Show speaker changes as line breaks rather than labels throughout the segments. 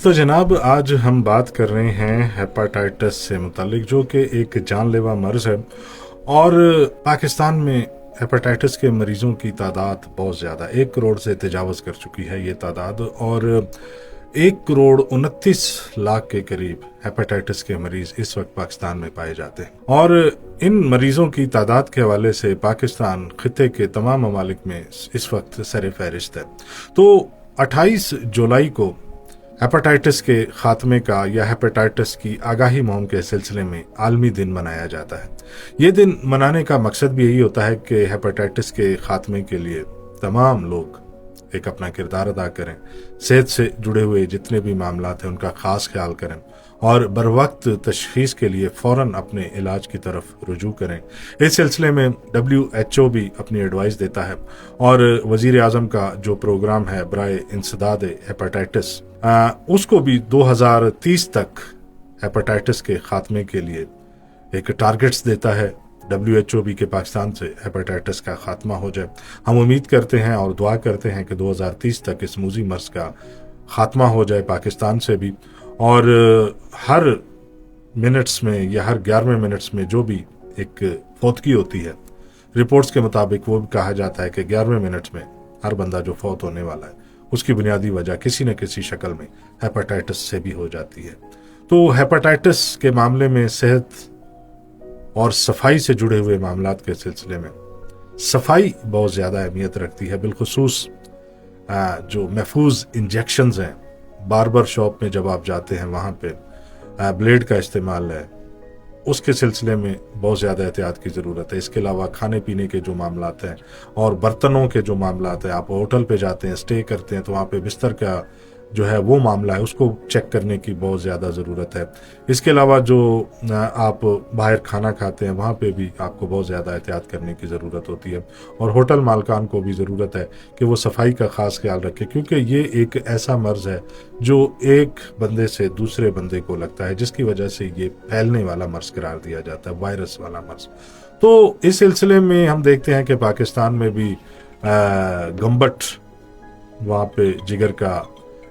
تو جناب آج ہم بات کر رہے ہیں ہیپاٹائٹس سے متعلق، جو کہ ایک جان لیوا مرض ہے، اور پاکستان میں ہیپاٹائٹس کے مریضوں کی تعداد بہت زیادہ 1 کروڑ سے تجاوز کر چکی ہے یہ تعداد، اور 1 کروڑ 29 لاکھ کے قریب ہیپاٹائٹس کے مریض اس وقت پاکستان میں پائے جاتے ہیں، اور ان مریضوں کی تعداد کے حوالے سے پاکستان خطے کے تمام ممالک میں اس وقت سر فہرست ہے۔ تو 28 جولائی کو ہیپاٹائٹس کے خاتمے کا یا ہیپاٹائٹس کی آگاہی مہم کے سلسلے میں عالمی دن منایا جاتا ہے۔ یہ دن منانے کا مقصد بھی یہی ہوتا ہے کہ ہیپاٹائٹس کے خاتمے کے لیے تمام لوگ ایک اپنا کردار ادا کریں، صحت سے جڑے ہوئے جتنے بھی معاملات ہیں ان کا خاص خیال کریں، اور بروقت تشخیص کے لیے فوراً اپنے علاج کی طرف رجوع کریں۔ اس سلسلے میں WHO بھی اپنی ایڈوائز دیتا ہے، اور وزیر اعظم کا جو پروگرام ہے برائے انسداد ہیپاٹائٹس، اس کو بھی 2030 تک ہیپاٹائٹس کے خاتمے کے لیے ایک ٹارگٹس دیتا ہے WHO بھی کہ پاکستان سے ہیپاٹائٹس کا خاتمہ ہو جائے۔ ہم امید کرتے ہیں اور دعا کرتے ہیں کہ 2030 تک اس موذی مرض کا خاتمہ ہو جائے پاکستان سے بھی، اور ہر منٹس میں یا ہر 11ویں منٹس میں جو بھی ایک فوتگی ہوتی ہے، رپورٹس کے مطابق وہ بھی کہا جاتا ہے کہ 11ویں منٹ میں ہر بندہ جو فوت ہونے والا ہے اس کی بنیادی وجہ کسی نہ کسی شکل میں ہیپاٹائٹس سے بھی ہو جاتی ہے۔ تو ہیپاٹائٹس کے معاملے میں صحت اور صفائی سے جڑے ہوئے معاملات کے سلسلے میں صفائی بہت زیادہ اہمیت رکھتی ہے، بالخصوص جو محفوظ انجیکشنز ہیں، باربر شاپ میں جب آپ جاتے ہیں وہاں پہ بلیڈ کا استعمال ہے، اس کے سلسلے میں بہت زیادہ احتیاط کی ضرورت ہے۔ اس کے علاوہ کھانے پینے کے جو معاملات ہیں اور برتنوں کے جو معاملات ہیں، آپ ہوٹل پہ جاتے ہیں، اسٹے کرتے ہیں، تو وہاں پہ بستر کا جو ہے وہ معاملہ ہے، اس کو چیک کرنے کی بہت زیادہ ضرورت ہے۔ اس کے علاوہ جو آپ باہر کھانا کھاتے ہیں وہاں پہ بھی آپ کو بہت زیادہ احتیاط کرنے کی ضرورت ہوتی ہے، اور ہوٹل مالکان کو بھی ضرورت ہے کہ وہ صفائی کا خاص خیال رکھے، کیونکہ یہ ایک ایسا مرض ہے جو ایک بندے سے دوسرے بندے کو لگتا ہے، جس کی وجہ سے یہ پھیلنے والا مرض قرار دیا جاتا ہے، وائرس والا مرض۔ تو اس سلسلے میں ہم دیکھتے ہیں کہ پاکستان میں بھی گمبٹ، وہاں پہ جگر کا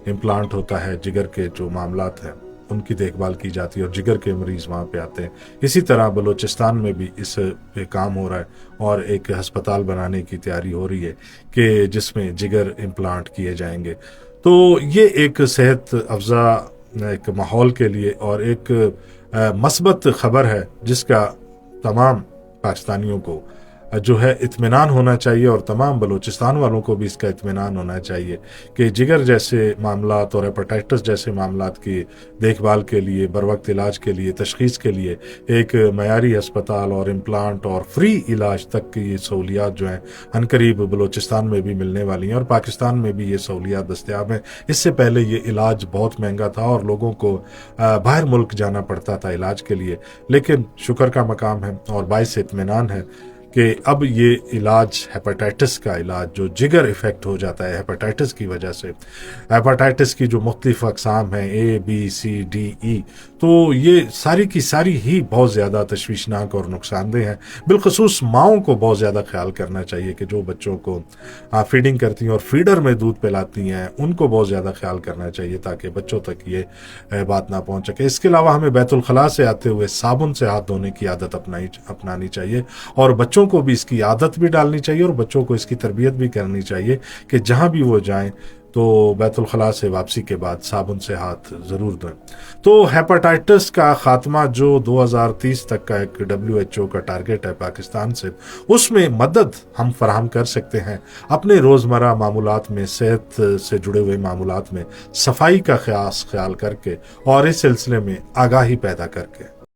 امپلانٹ ہوتا ہے، جگر کے جو معاملات ہیں ان کی دیکھ بھال کی جاتی ہے، اور جگر کے مریض وہاں پہ آتے ہیں۔ اسی طرح بلوچستان میں بھی اس پہ کام ہو رہا ہے، اور ایک ہسپتال بنانے کی تیاری ہو رہی ہے کہ جس میں جگر امپلانٹ کیے جائیں گے۔ تو یہ ایک صحت افزا ایک ماحول کے لیے اور ایک مثبت خبر ہے، جس کا تمام پاکستانیوں کو جو ہے اطمینان ہونا چاہیے، اور تمام بلوچستان والوں کو بھی اس کا اطمینان ہونا چاہیے کہ جگر جیسے معاملات اور ہیپاٹائٹس جیسے معاملات کی دیکھ بھال کے لیے، بروقت علاج کے لیے، تشخیص کے لیے ایک معیاری ہسپتال اور امپلانٹ اور فری علاج تک کی یہ سہولیات جو ہیں عنقریب بلوچستان میں بھی ملنے والی ہیں، اور پاکستان میں بھی یہ سہولیات دستیاب ہیں۔ اس سے پہلے یہ علاج بہت مہنگا تھا اور لوگوں کو باہر ملک جانا پڑتا تھا علاج کے لیے، لیکن شکر کا مقام ہے اور باعث اطمینان ہے کہ اب یہ علاج، ہیپاٹائٹس کا علاج جو جگر افیکٹ ہو جاتا ہے ہیپاٹائٹس کی وجہ سے، ہیپاٹائٹس کی جو مختلف اقسام ہیں A B C D E، تو یہ ساری کی ساری ہی بہت زیادہ تشویشناک اور نقصان دہ ہیں۔ بالخصوص ماؤں کو بہت زیادہ خیال کرنا چاہیے کہ جو بچوں کو فیڈنگ کرتی ہیں اور فیڈر میں دودھ پلاتی ہیں، ان کو بہت زیادہ خیال کرنا چاہیے تاکہ بچوں تک یہ بات نہ پہنچ سکے۔ اس کے علاوہ ہمیں بیت الخلاء سے آتے ہوئے صابن سے ہاتھ دھونے کی عادت اپنانی چاہیے، اور بچوں کو بھی اس کی عادت بھی ڈالنی چاہیے، اور بچوں کو اس کی تربیت بھی کرنی چاہیے کہ جہاں بھی وہ جائیں تو بیت الخلاء سے واپسی کے بعد صابن سے ہاتھ ضرور دھویں۔ تو ہیپاٹائٹس کا خاتمہ جو 2030 تک کا ایک WHO کا ٹارگٹ ہے پاکستان سے، اس میں مدد ہم فراہم کر سکتے ہیں اپنے روزمرہ معمولات میں، صحت سے جڑے ہوئے معمولات میں صفائی کا خاص خیال کر کے، اور اس سلسلے میں آگاہی پیدا کر کے۔